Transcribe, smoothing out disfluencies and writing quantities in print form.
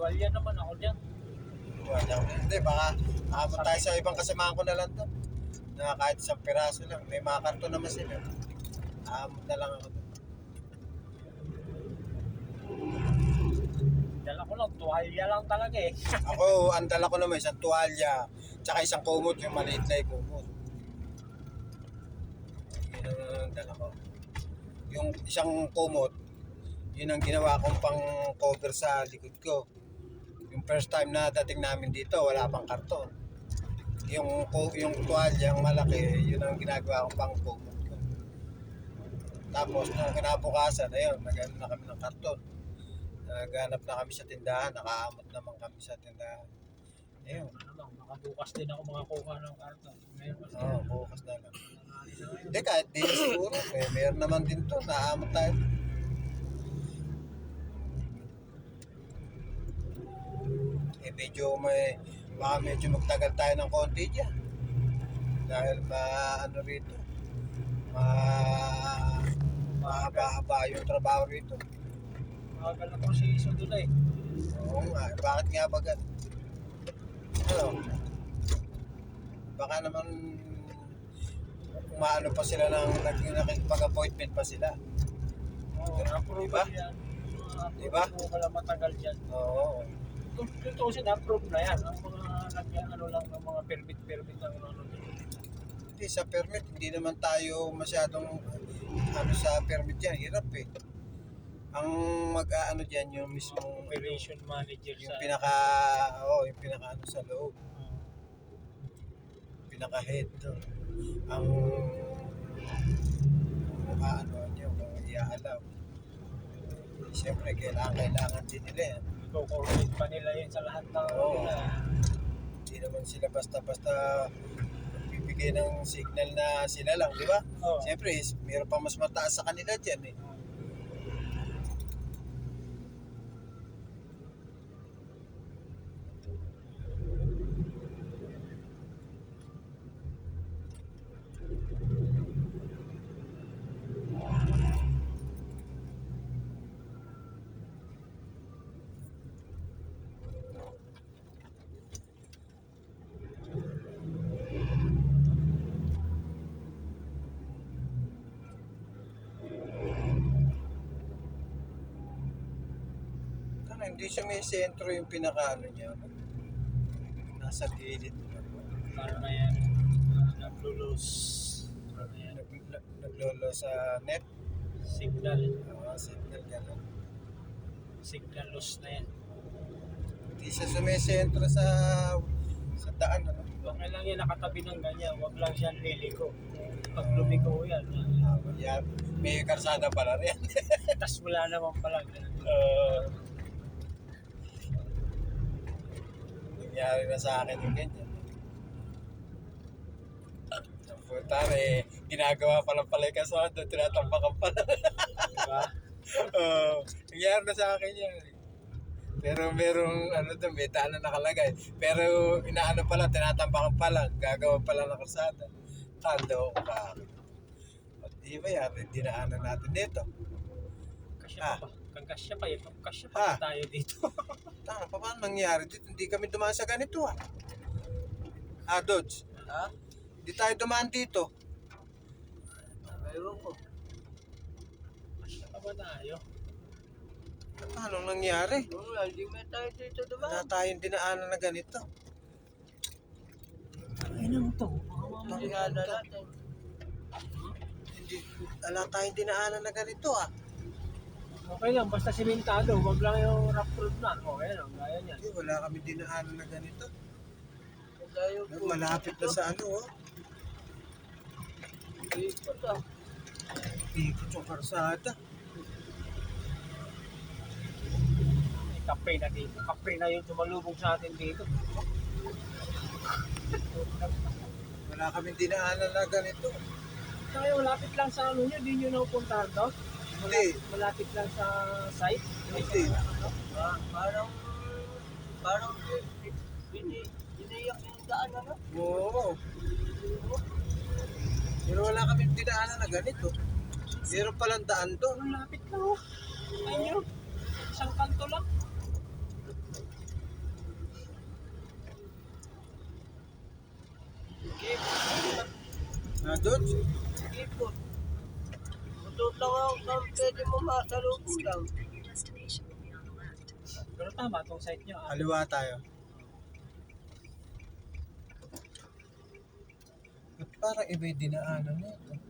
tuwalya naman ako dyan. Hindi, baka aabot tayo sa ibang kasamahan ko na lang to. Na kahit isang piraso lang. May mga karton naman sila. Aabot na lang ako doon. Dala ko lang, tuwalya lang talaga eh. Ako, ang dala ko naman isang tuwalya, tsaka isang kumot, yung maliit na yung kumot. Yun ang dala ko. Yung isang kumot, yun ang ginawa kong pang cover sa likod ko. Yung first time na dating namin dito, wala pang karton. Yung tuwalya, yung malaki, yun ang ginagawa kong pang kumot ko. Tapos, nung kinabukasan, ayun, nag-ano na kami ng karton. Naghanap na kami sa tindahan, nakaamot naman kami sa tindahan. Ayun. Ano lang, makabukas din ako makakuha ng karton. Meron kasi. Oo, bukas na lang. Hindi, kahit di siguro. Meron naman din to, nakaamot tayo. Baka medyo magtagal tayo ng konti dyan. Dahil ano rito, mahaba yung trabaho rito. Makagal na proseso doon eh. Oo nga, bakit nga ba ganun? Ano? Baka naman umaano pa sila nakikipag-appointment pa sila. Oo, na-approve Diba? yan. Diba? Kung wala matagal dyan. Oo. Ito kasi na-approve na yan. Ang mga ano lang ng mga permit ng ano. Hindi, sa permit, hindi naman tayo masyadong ano sa permit yan. Hirap eh. Ang mag-aano dyan yung mismong Operation manager yung sa... yung pinaka ano sa loob. Pinaka head doon. Ang ano nyo, kung i-allow. Siyempre, kailangan din nila yan. I-coordinate pa nila yun sa lahat ng... Oo. Hindi naman sila basta-basta bibigay ng signal na sila lang, di ba? Oo. Siyempre, mayroon pa mas mataas sa kanila dyan eh. Hindi siya may sentro yung pinakaano niya. Nasa gilid. Para na yan. Naglulos. Para na yan. Naglolo sa net. Signal. Signal gano'n. Signal loss na yan. Hindi siya sumesentro sa daan. Ano? Huwag na lang yan nakatabi ng ganyan. Huwag lang siya liliko. Pag lumiko yan. Yan. May karsada pala rin. Tas wala naman pala. Nangyari na sa akin yung ganyan. Puta ginagawa pa lang pala yung kasada, tinatampakan pala. Diba? Nangyari na sa akin yan. Pero merong doon, may daan na nakalagay. Pero inaano pala, tinatampakan pala, gagawa pala ng kasada. Kando ko ka. At di ba yan, dinaanan natin dito. Kasya pa ba? Kasya pa ito. Kasya pa tayo dito. Tama, paano nangyari dito? Hindi kami dumaan sa ganito Dodge. Ha? Hindi tayo dumaan dito. Mayroon ko. Kasya pa ba tayo? Paano nangyari? Wala, hindi mo tayo dito Wala tayong dinaanan na ganito. Ay naman to. Hindi nga natin. Wala tayong dinaanan na ganito Okay lang, basta simentado. Huwag lang yung rock road na. Okay lang, gaya niyan. Hindi, wala kami dinaanan na ganito. Malapit na sa Ikot yung karsada. May kape na dito. Kape na yung tumalubog sa atin dito. Wala kami dinaanan na ganito. Tayo, malapit lang sa ano nyo. Di nyo napupuntahan to? Hindi. Malapit lang sa site? Hindi. Parang biniyak yung daan, ano? Oo. Pero wala kami dinaanan na ganito. Meron palang daan to. Malapit lang, oh. Ayun, isang kanto lang. doon? Ipot. Butot lang ako kung pwede mo masalubong lang. Pero tama itong site nyo. Kaliwa tayo. At parang iba yung dinaanan na ito.